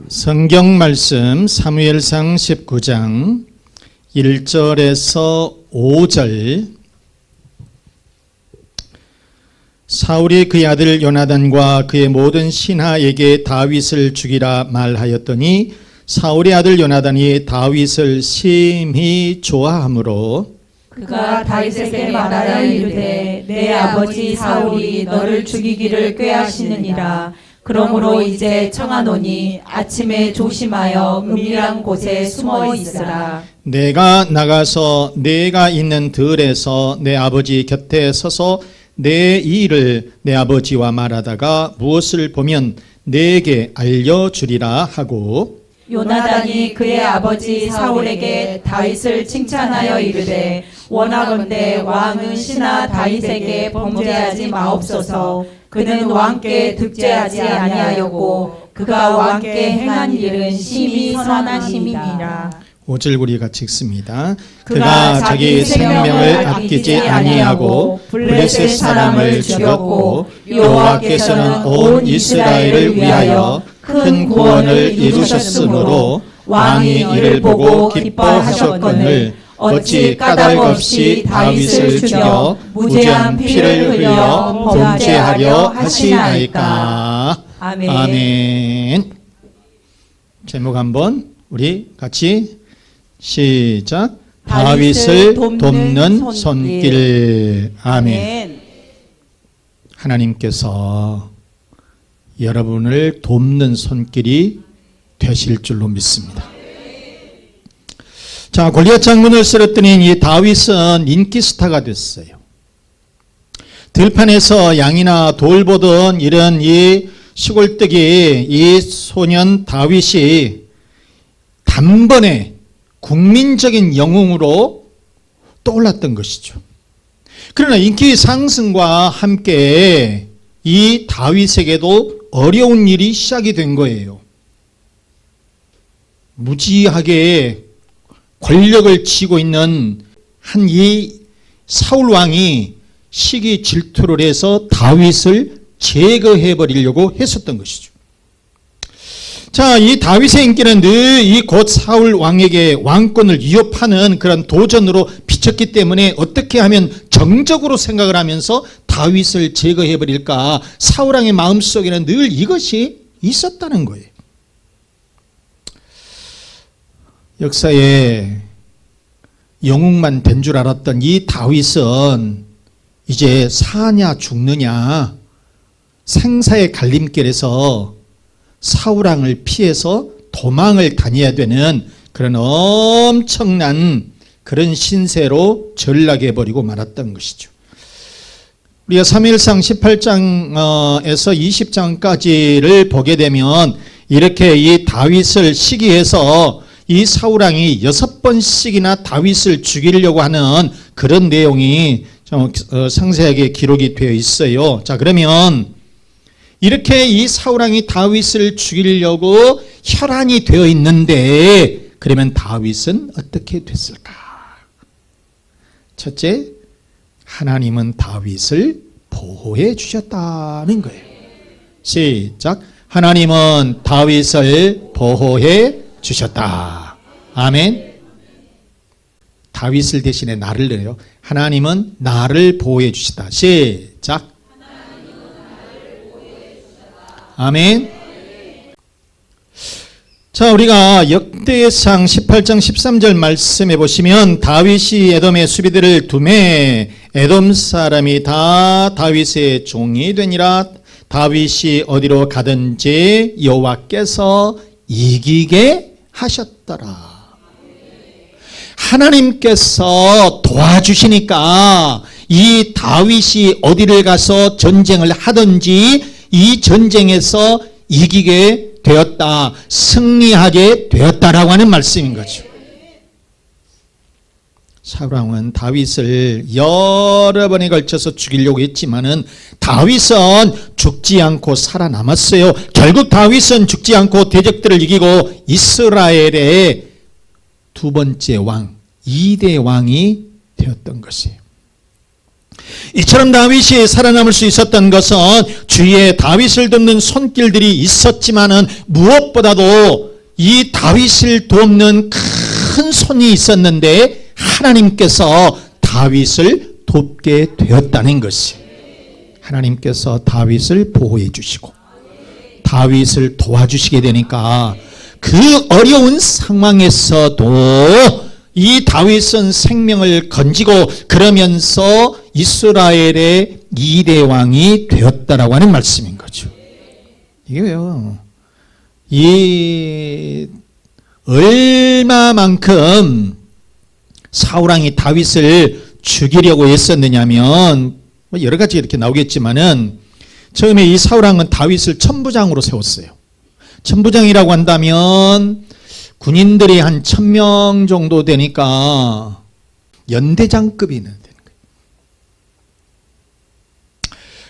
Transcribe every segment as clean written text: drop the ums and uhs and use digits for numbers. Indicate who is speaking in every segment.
Speaker 1: 성경 말씀 사무엘상 19장 1절에서 5절. 사울이 그의 아들 요나단과 그의 모든 신하에게 다윗을 죽이라 말하였더니 사울의 아들 요나단이 다윗을 심히 좋아하므로
Speaker 2: 그가 다윗에게 말하여 이르되 내 아버지 사울이 너를 죽이기를 꾀하시느니라. 그러므로 이제 청하노니 아침에 조심하여 은밀한 곳에 숨어 있으라.
Speaker 1: 내가 나가서 내가 있는 들에서 내 아버지 곁에 서서 내 일을 내 아버지와 말하다가 무엇을 보면 내게 알려주리라 하고,
Speaker 2: 요나단이 그의 아버지 사울에게 다윗을 칭찬하여 이르되 원하건대 왕은 신하 다윗에게 범죄하지 마옵소서. 그는 왕께 득죄하지 아니하였고 그가 왕께 행한 일은 심히 선한 심이니라.
Speaker 1: 5절 우리 같이 읽습니다. 그가 자기 생명을 아끼지 아니하고 블레셋 사람을 죽였고 여호와께서는 온 이스라엘을 위하여 큰 구원을 이루셨으므로 왕이 이를 보고 기뻐하셨거늘 어찌 까닭 없이 다윗을 죽여 무죄한 피를 흘려 범죄하려 하시나이까.
Speaker 2: 아멘.
Speaker 1: 아멘. 제목 한번 우리 같이 시작. 다윗을 돕는 손길. 아멘. 하나님께서 여러분을 돕는 손길이 되실 줄로 믿습니다. 자, 골리앗 장군을 쓰러뜨린 이 다윗은 인기 스타가 됐어요. 들판에서 양이나 돌 보던 이런 이 시골뜨기 이 소년 다윗이 단번에 국민적인 영웅으로 떠올랐던 것이죠. 그러나 인기 상승과 함께 이 다윗에게도 어려운 일이 시작이 된 거예요. 무지하게 권력을 쥐고 있는 한 이 사울 왕이 시기 질투를 해서 다윗을 제거해 버리려고 했었던 것이죠. 자, 이 다윗의 인기는 늘 이 곧 사울 왕에게 왕권을 위협하는 그런 도전으로 비쳤기 때문에 어떻게 하면 정적으로 생각을 하면서 다윗을 제거해 버릴까, 사울 왕의 마음속에는 늘 이것이 있었다는 거예요. 역사에 영웅만 된 줄 알았던 이 다윗은 이제 사냐 죽느냐 생사의 갈림길에서 사울 왕을 피해서 도망을 다녀야 되는 그런 엄청난 그런 신세로 전락해 버리고 말았던 것이죠. 우리가 사무엘상 18장에서 20장까지를 보게 되면 이렇게 이 다윗을 시기해서 이 사울 왕이 6번씩이나 다윗을 죽이려고 하는 그런 내용이 좀 상세하게 기록이 되어 있어요. 자, 그러면 이렇게 이 사울 왕이 다윗을 죽이려고 혈안이 되어 있는데 그러면 다윗은 어떻게 됐을까? 첫째, 하나님은 다윗을 보호해 주셨다는 거예요. 시작. 하나님은 다윗을 보호해 주셨다. 아멘. 다윗을 대신에 나를 넣어요. 하나님은 나를 보호해 주시다. 시작. 아멘. 자, 우리가 역대상 18장 13절 말씀해 보시면 다윗이 에돔의 수비들을 두매 에돔 사람이 다 다윗의 종이 되니라. 다윗이 어디로 가든지 여호와께서 이기게 하셨더라. 하나님께서 도와주시니까 이 다윗이 어디를 가서 전쟁을 하든지 이 전쟁에서 이기게 되었다, 승리하게 되었다라고 하는 말씀인 거죠. 사울 왕은 다윗을 여러 번에 걸쳐서 죽이려고 했지만은 다윗은 죽지 않고 살아남았어요. 결국 다윗은 죽지 않고 대적들을 이기고 이스라엘의 두 번째 왕, 2대 왕이 되었던 것이에요. 이처럼 다윗이 살아남을 수 있었던 것은 주위에 다윗을 돕는 손길들이 있었지만은 무엇보다도 이 다윗을 돕는 큰 손이 있었는데 하나님께서 다윗을 돕게 되었다는 것이, 하나님께서 다윗을 보호해 주시고 다윗을 도와주시게 되니까 그 어려운 상황에서도 이 다윗은 생명을 건지고 그러면서 이스라엘의 2대 왕이 되었다라고 하는 말씀인 거죠. 이게 왜요? 이 얼마만큼 사울왕이 다윗을 죽이려고 했었느냐면 여러 가지 이렇게 나오겠지만은 처음에 이 사울왕은 다윗을 천부장으로 세웠어요. 천부장이라고 한다면 군인들이 한 1000명 정도 되니까 연대장급이 되는 거예요.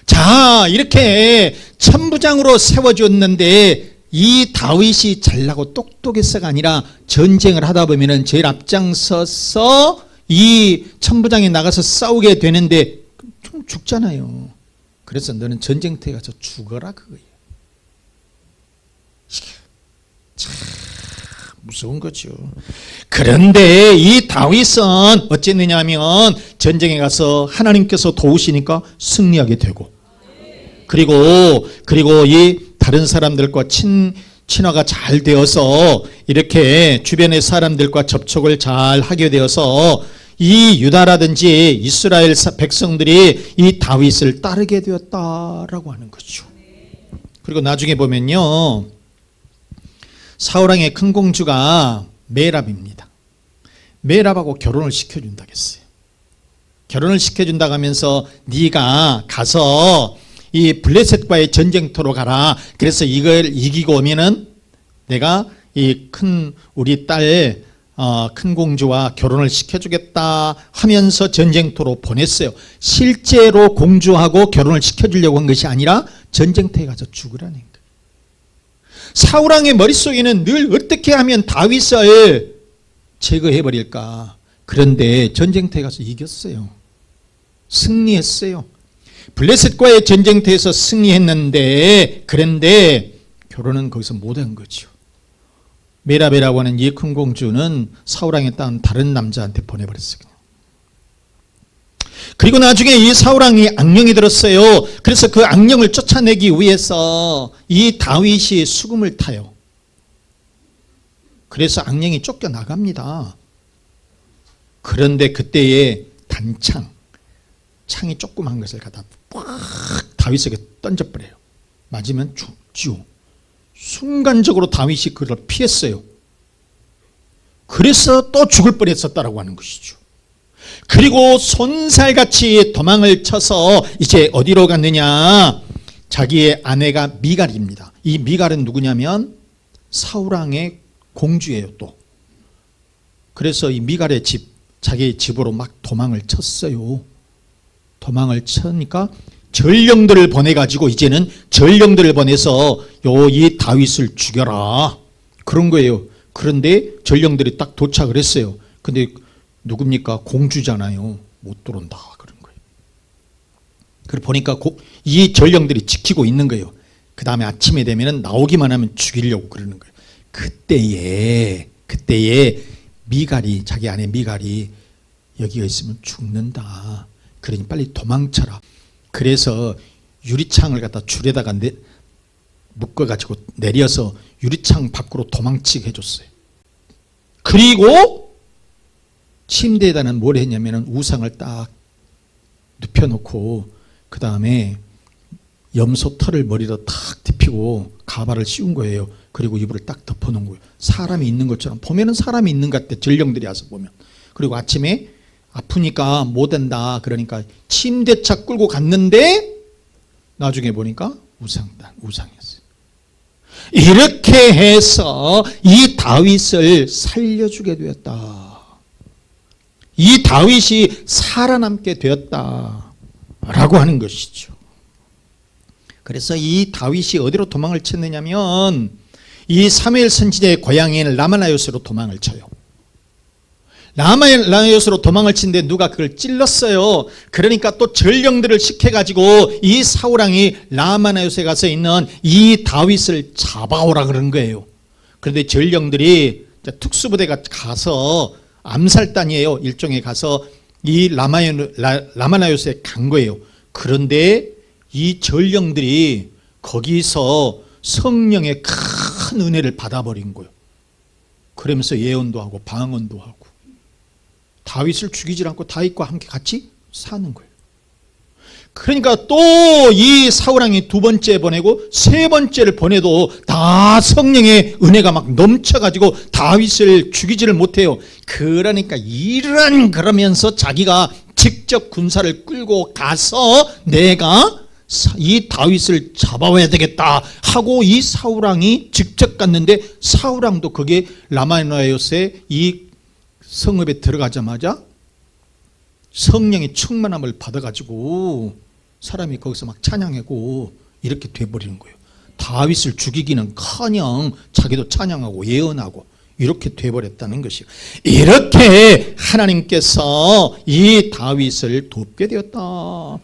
Speaker 1: 자, 이렇게 천부장으로 세워줬는데 이 다윗이 잘나고 똑똑해서가 아니라 전쟁을 하다 보면은 제일 앞장서서 이 천부장이 나가서 싸우게 되는데 좀 죽잖아요. 그래서 너는 전쟁터에 가서 죽어라 그거예요. 참 무서운 거죠. 그런데 이 다윗은 어쨌느냐 하면 전쟁에 가서 하나님께서 도우시니까 승리하게 되고, 그리고 이 다른 사람들과 친화가 잘 되어서 이렇게 주변의 사람들과 접촉을 잘 하게 되어서 이 유다라든지 이스라엘 백성들이 이 다윗을 따르게 되었다라고 하는 거죠. 그리고 나중에 보면요, 사울왕의 큰 공주가 메랍입니다. 메랍하고 결혼을 시켜준다고 했어요. 결혼을 시켜준다고 하면서 네가 가서 이 블레셋과의 전쟁터로 가라. 그래서 이걸 이기고 오면은 내가 이 큰 우리 딸 큰 공주와 결혼을 시켜주겠다 하면서 전쟁터로 보냈어요. 실제로 공주하고 결혼을 시켜주려고 한 것이 아니라 전쟁터에 가서 죽으라는 거예요. 사울왕의 머릿속에는 늘 어떻게 하면 다윗을 제거해버릴까. 그런데 전쟁터에 가서 이겼어요. 승리했어요. 블레셋과의 전쟁터에서 승리했는데, 그런데 결혼은 거기서 못한 거죠. 메라베라고 하는 이 큰 공주는 사울왕의 딸은 다른 남자한테 보내버렸어요. 그리고 나중에 이 사울왕이 악령이 들었어요. 그래서 그 악령을 쫓아내기 위해서 이 다윗이 수금을 타요. 그래서 악령이 쫓겨나갑니다. 그런데 그때에 단창, 창이 조그만 것을 갖다 꽉 다윗에게 던져버려요. 맞으면 죽지요. 순간적으로 다윗이 그걸 피했어요. 그래서 또 죽을 뻔했었다라고 하는 것이죠. 그리고 손살같이 도망을 쳐서 이제 어디로 갔느냐, 자기의 아내가 미갈입니다. 이 미갈은 누구냐면 사울왕의 공주예요. 또 그래서 이 미갈의 집, 자기의 집으로 막 도망을 쳤어요. 도망을 치니까 전령들을 보내가지고 이제는 전령들을 보내서 이 다윗을 죽여라 그런 거예요. 그런데 전령들이 딱 도착을 했어요. 근데 누굽니까? 공주잖아요. 못 들어온다 그런 거예요. 그리고 보니까 이 전령들이 지키고 있는 거예요. 그 다음에 아침에 되면 나오기만 하면 죽이려고 그러는 거예요. 그때에 미갈이, 자기 아내 미갈이 여기가 있으면 죽는다. 그러니 빨리 도망쳐라. 그래서 유리창을 갖다 줄에다가 묶어가지고 내려서 유리창 밖으로 도망치게 해줬어요. 그리고 침대에다는 뭘 했냐면 우상을 딱 눕혀놓고 그 다음에 염소 털을 머리로 탁 뒤피고 가발을 씌운 거예요. 그리고 이불을 딱 덮어놓은 거예요. 사람이 있는 것처럼, 보면은 사람이 있는 것 같아, 전령들이 와서 보면. 그리고 아침에 아프니까 못 온다 그러니까 침대차 끌고 갔는데 나중에 보니까 우상이었어요. 이렇게 해서 이 다윗을 살려주게 되었다. 이 다윗이 살아남게 되었다라고 하는 것이죠. 그래서 이 다윗이 어디로 도망을 쳤느냐면 이 사무엘 선지자의 고향인 라마나요스로 도망을 쳐요. 라마나요스로 도망을 치는데 누가 그걸 찔렀어요. 그러니까 또 전령들을 시켜가지고 이 사울왕이 라마나요스에 가서 있는 이 다윗을 잡아오라 그런 거예요. 그런데 전령들이 특수부대가 가서 암살단이에요. 일종의 가서 이 라마나요스에 간 거예요. 그런데 이 전령들이 거기서 성령의 큰 은혜를 받아버린 거예요. 그러면서 예언도 하고 방언도 하고 다윗을 죽이지 않고 다윗과 함께 같이 사는 거예요. 그러니까 또 이 사울왕이 두 번째 보내고 세 번째를 보내도 다 성령의 은혜가 막 넘쳐가지고 다윗을 죽이지를 못해요. 그러니까 그러면서 자기가 직접 군사를 끌고 가서 내가 이 다윗을 잡아와야 되겠다 하고 이 사울왕이 직접 갔는데 사울왕도 그게 라마나요스의 이 성읍에 들어가자마자 성령의 충만함을 받아가지고 사람이 거기서 막 찬양하고 이렇게 돼버리는 거예요. 다윗을 죽이기는커녕 자기도 찬양하고 예언하고 이렇게 돼버렸다는 것이요. 이렇게 하나님께서 이 다윗을 돕게 되었다.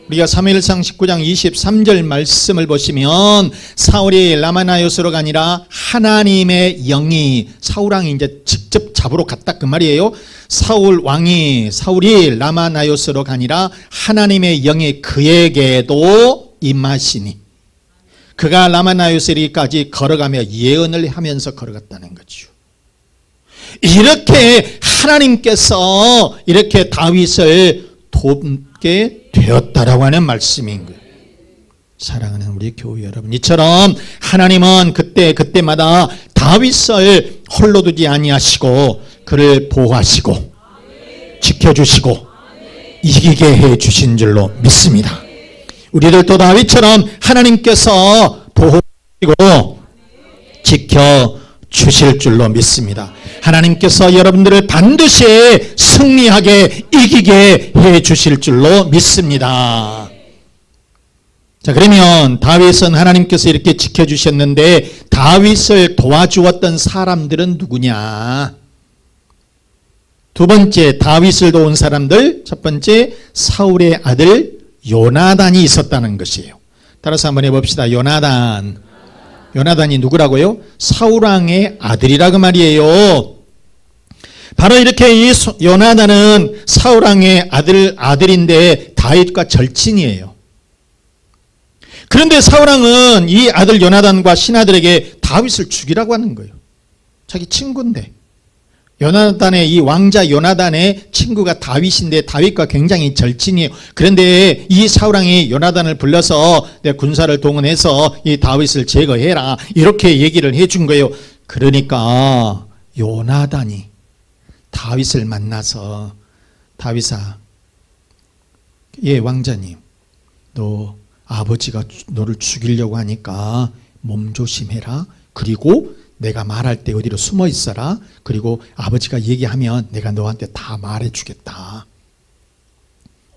Speaker 1: 우리가 사무엘상 19장 23절 말씀을 보시면 사울이 라마나요스로가 아니라 하나님의 영이 사울왕이 이제 직접 잡으러 갔다 그 말이에요. 사울이 라마나요스로가 아니라 하나님의 영이 그에게도 임하시니 그가 라마나요스리까지 걸어가며 예언을 하면서 걸어갔다는 거죠. 이렇게 하나님께서 이렇게 다윗을 돕게 되었다라고 하는 말씀인 거예요. 사랑하는 우리 교회 여러분, 이처럼 하나님은 그때마다 다윗을 홀로 두지 아니하시고 그를 보호하시고 지켜주시고 이기게 해주신 줄로 믿습니다. 우리들도 다윗처럼 하나님께서 보호하시고 지켜주실 줄로 믿습니다. 하나님께서 여러분들을 반드시 승리하게 이기게 해주실 줄로 믿습니다. 자, 그러면 다윗은 하나님께서 이렇게 지켜주셨는데 다윗을 도와주었던 사람들은 누구냐? 두 번째, 다윗을 도운 사람들. 첫 번째, 사울의 아들 요나단이 있었다는 것이에요. 따라서 한번 해봅시다. 요나단이 누구라고요? 사울왕의 아들이라고 말이에요. 바로 이렇게 이 요나단은 사울왕의 아들인데 다윗과 절친이에요. 그런데 사울왕은 이 아들 요나단과 신하들에게 다윗을 죽이라고 하는 거예요. 자기 친구인데. 요나단의 이 왕자 요나단의 친구가 다윗인데 다윗과 굉장히 절친이에요. 그런데 이 사울왕이 요나단을 불러서 내 군사를 동원해서 이 다윗을 제거해라 이렇게 얘기를 해준 거예요. 그러니까 요나단이 다윗을 만나서 다윗아, 왕자님, 너 아버지가 너를 죽이려고 하니까 몸조심해라. 그리고 내가 말할 때 어디로 숨어 있어라. 그리고 아버지가 얘기하면 내가 너한테 다 말해주겠다.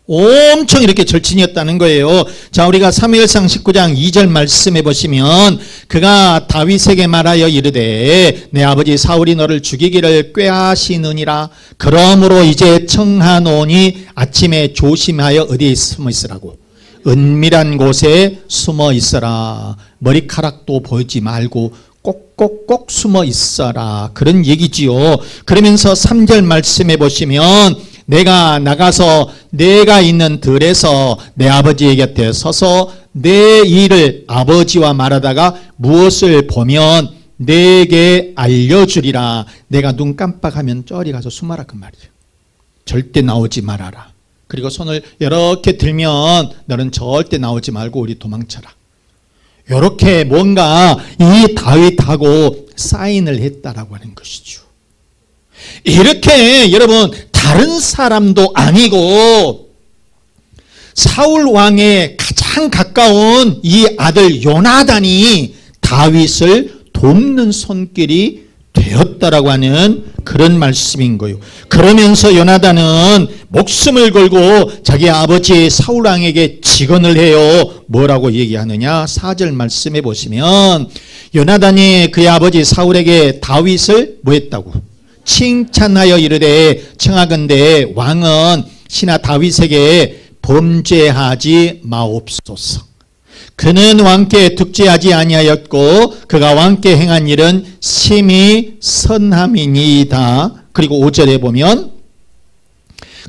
Speaker 1: 엄청 이렇게 절친이었다는 거예요. 자, 우리가 사무엘상 19장 2절 말씀해 보시면 그가 다윗에게 말하여 이르되 내 아버지 사울이 너를 죽이기를 꾀하시느니라. 그러므로 이제 청하노니 아침에 조심하여 어디에 숨어 있으라고? 은밀한 곳에 숨어 있어라. 머리카락도 보이지 말고 꼭꼭꼭 숨어 있어라. 그런 얘기지요. 그러면서 3절 말씀해 보시면 내가 나가서 내가 있는 들에서 내 아버지의 곁에 서서 내 일을 아버지와 말하다가 무엇을 보면 내게 알려주리라. 내가 눈 깜빡하면 저리 가서 숨어라 그 말이에요. 절대 나오지 말아라. 그리고 손을 이렇게 들면 너는 절대 나오지 말고 우리 도망쳐라. 이렇게 뭔가 이 다윗하고 사인을 했다라고 하는 것이죠. 이렇게 여러분 다른 사람도 아니고 사울 왕의 가장 가까운 이 아들 요나단이 다윗을 돕는 손길이 되었다라고 하는 그런 말씀인 거예요. 그러면서 요나단은 목숨을 걸고 자기 아버지 사울 왕에게 직언을 해요. 뭐라고 얘기하느냐? 4절 말씀해 보시면 요나단이 그의 아버지 사울에게 다윗을 뭐 했다고? 칭찬하여 이르되 청하건대 왕은 신하 다윗에게 범죄하지 마옵소서. 그는 왕께 득죄하지 아니하였고 그가 왕께 행한 일은 심히 선함이니이다. 그리고 5절에 보면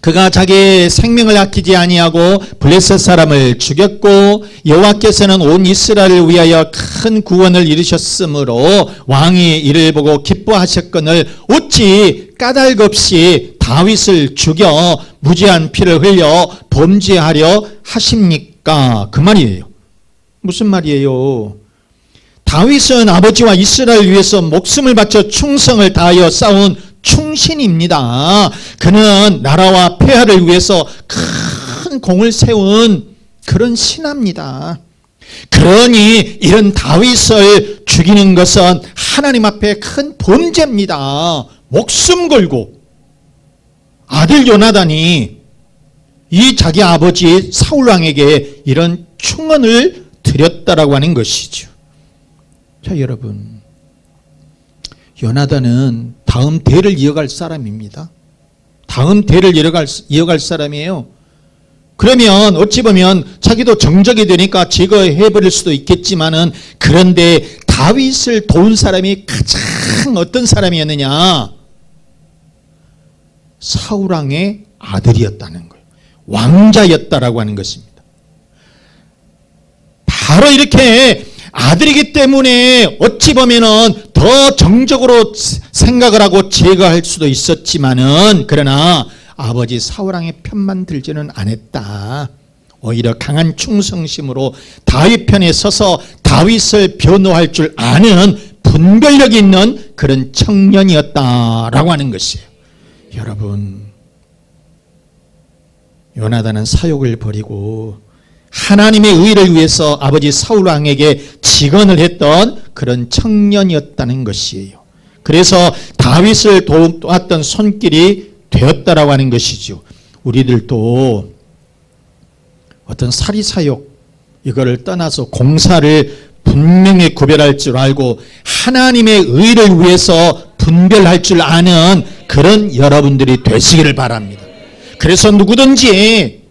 Speaker 1: 그가 자기의 생명을 아끼지 아니하고 블레셋 사람을 죽였고 여호와께서는 온 이스라엘을 위하여 큰 구원을 이루셨으므로 왕이 이를 보고 기뻐하셨거늘 어찌 까닭 없이 다윗을 죽여 무죄한 피를 흘려 범죄하려 하십니까? 그 말이에요. 무슨 말이에요? 다윗은 아버지와 이스라엘을 위해서 목숨을 바쳐 충성을 다하여 싸운 충신입니다. 그는 나라와 폐하를 위해서 큰 공을 세운 그런 신하입니다. 그러니 이런 다윗을 죽이는 것은 하나님 앞에 큰 범죄입니다. 목숨 걸고 아들 요나단이 이 자기 아버지 사울왕에게 이런 충언을 드렸다라고 하는 것이죠. 자, 여러분, 요나단은 다음 대를 이어갈 사람입니다. 다음 대를 이어갈 사람이에요. 그러면 어찌 보면 자기도 정적이 되니까 제거해버릴 수도 있겠지만은, 그런데 다윗을 도운 사람이 가장 어떤 사람이었느냐? 사울왕의 아들이었다는 거예요. 왕자였다라고 하는 것입니다. 바로 이렇게 아들이기 때문에 어찌 보면은 더 정적으로 생각을 하고 제거할 수도 있었지만은, 그러나 아버지 사울왕의 편만 들지는 않았다. 오히려 강한 충성심으로 다윗 편에 서서 다윗을 변호할 줄 아는 분별력이 있는 그런 청년이었다라고 하는 것이에요. 여러분, 요나단은 사욕을 버리고 하나님의 의를 위해서 아버지 사울왕에게 직언을 했던 그런 청년이었다는 것이에요. 그래서 다윗을 도왔던 손길이 되었다라고 하는 것이죠. 우리들도 어떤 사리사욕 이거를 떠나서 공사를 분명히 구별할 줄 알고 하나님의 의를 위해서 분별할 줄 아는 그런 여러분들이 되시기를 바랍니다. 그래서 누구든지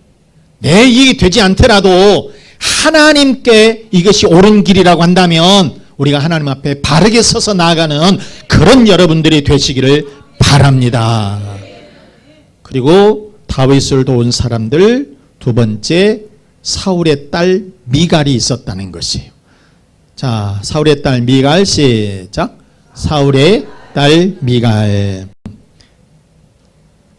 Speaker 1: 내 이익이 되지 않더라도 하나님께 이것이 옳은 길이라고 한다면 우리가 하나님 앞에 바르게 서서 나아가는 그런 여러분들이 되시기를 바랍니다. 그리고 다윗을 도운 사람들, 두 번째, 사울의 딸 미갈이 있었다는 것이에요. 자, 사울의 딸 미갈, 시작. 사울의 딸 미갈.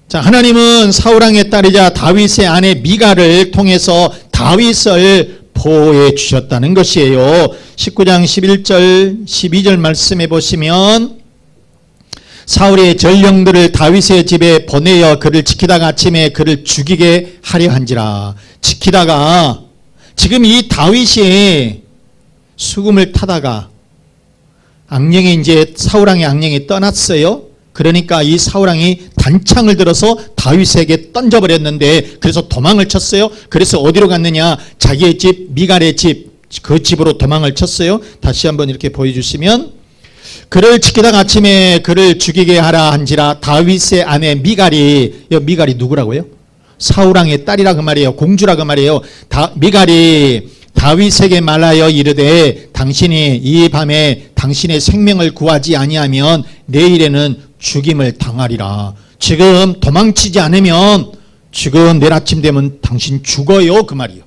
Speaker 1: 자, 하나님은 사울왕의 딸이자 다윗의 아내 미갈을 통해서 다윗을 보호해 주셨다는 것이에요. 19장 11절 12절 말씀해 보시면, 사울의 전령들을 다윗의 집에 보내어 그를 지키다가 아침에 그를 죽이게 하려 한지라. 지키다가, 지금 이 다윗이 수금을 타다가 악령이 이제 사울왕의 악령이 떠났어요. 그러니까 이 사울왕이 단창을 들어서 다윗에게 던져버렸는데, 그래서 도망을 쳤어요. 그래서 어디로 갔느냐? 자기의 집, 미갈의 집, 그 집으로 도망을 쳤어요. 다시 한번 이렇게 보여주시면, 그를 지키다가 아침에 그를 죽이게 하라 한지라. 다윗의 아내 미갈이, 미갈이 누구라고요? 사울왕의 딸이라 그 말이에요. 공주라 그 말이에요. 미갈이 다윗에게 말하여 이르되, 당신이 이 밤에 당신의 생명을 구하지 아니하면 내일에는 죽임을 당하리라. 지금 도망치지 않으면 지금 내일 아침 되면 당신 죽어요, 그 말이에요.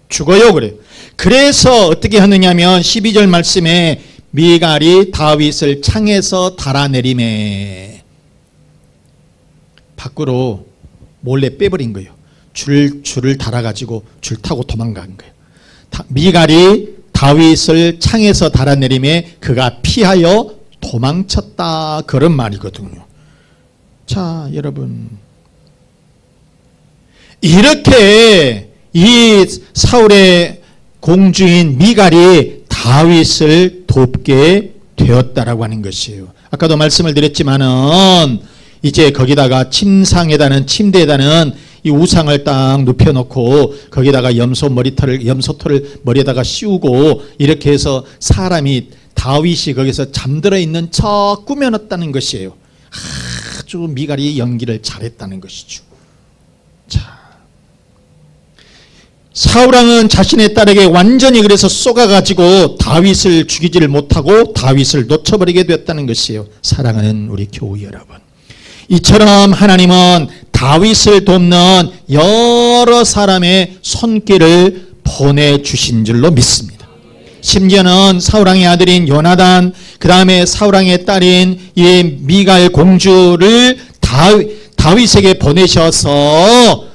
Speaker 1: 죽어요, 그래요. 그래서 어떻게 하느냐면 12절 말씀에 미갈이 다윗을 창에서 달아내리매, 밖으로 몰래 빼버린 거예요. 줄을 달아가지고 줄 타고 도망간 거예요. 미갈이 다윗을 창에서 달아내리매 그가 피하여 도망쳤다, 그런 말이거든요. 자, 여러분, 이렇게 이 사울의 공주인 미갈이 다윗을 돕게 되었다라고 하는 것이에요. 아까도 말씀을 드렸지만은 이제 거기다가 침대에다는 이 우상을 딱 눕혀놓고 거기다가 염소털을 머리에다가 씌우고 이렇게 해서 사람이, 다윗이 거기서 잠들어 있는 척 꾸며놨다는 것이에요. 아주 미갈이 연기를 잘했다는 것이죠. 자, 사울왕은 자신의 딸에게 완전히 그래서 쏘가가지고 다윗을 죽이지를 못하고 다윗을 놓쳐버리게 됐다는 것이에요. 사랑하는 우리 교우 여러분, 이처럼 하나님은 다윗을 돕는 여러 사람의 손길을 보내주신 줄로 믿습니다. 심지어는 사울왕의 아들인 요나단, 그 다음에 사울왕의 딸인 이 미갈 공주를 다윗에게 보내주어서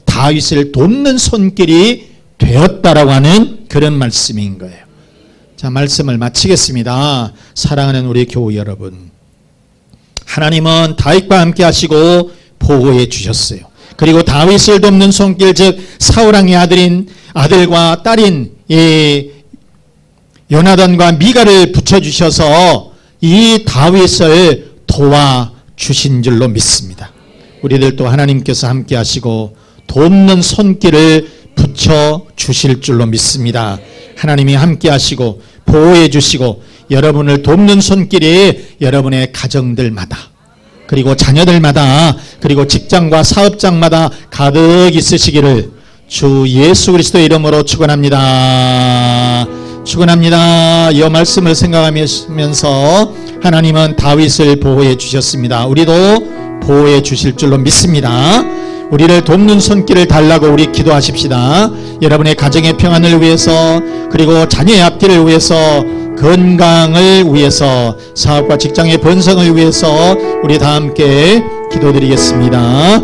Speaker 1: 다윗을 돕는 손길이 되었다라고 하는 그런 말씀인 거예요. 자, 말씀을 마치겠습니다. 사랑하는 우리 교우 여러분, 하나님은 다윗과 함께 하시고 보호해 주셨어요. 그리고 다윗을 돕는 손길, 즉 사울왕의 아들과 딸인 이 요나단과 미갈을 붙여주셔서 이 다윗을 도와주신 줄로 믿습니다. 우리들도 하나님께서 함께 하시고 돕는 손길을 붙여주실 줄로 믿습니다. 하나님이 함께 하시고 보호해 주시고 여러분을 돕는 손길이 여러분의 가정들마다, 그리고 자녀들마다, 그리고 직장과 사업장마다 가득 있으시기를 주 예수 그리스도의 이름으로 축원합니다. 축원합니다. 이 말씀을 생각하면서 하나님은 다윗을 보호해 주셨습니다. 우리도 보호해 주실 줄로 믿습니다. 우리를 돕는 손길을 달라고 우리 기도하십시다. 여러분의 가정의 평안을 위해서, 그리고 자녀의 앞길을 위해서, 건강을 위해서, 사업과 직장의 번성을 위해서 우리 다 함께 기도드리겠습니다.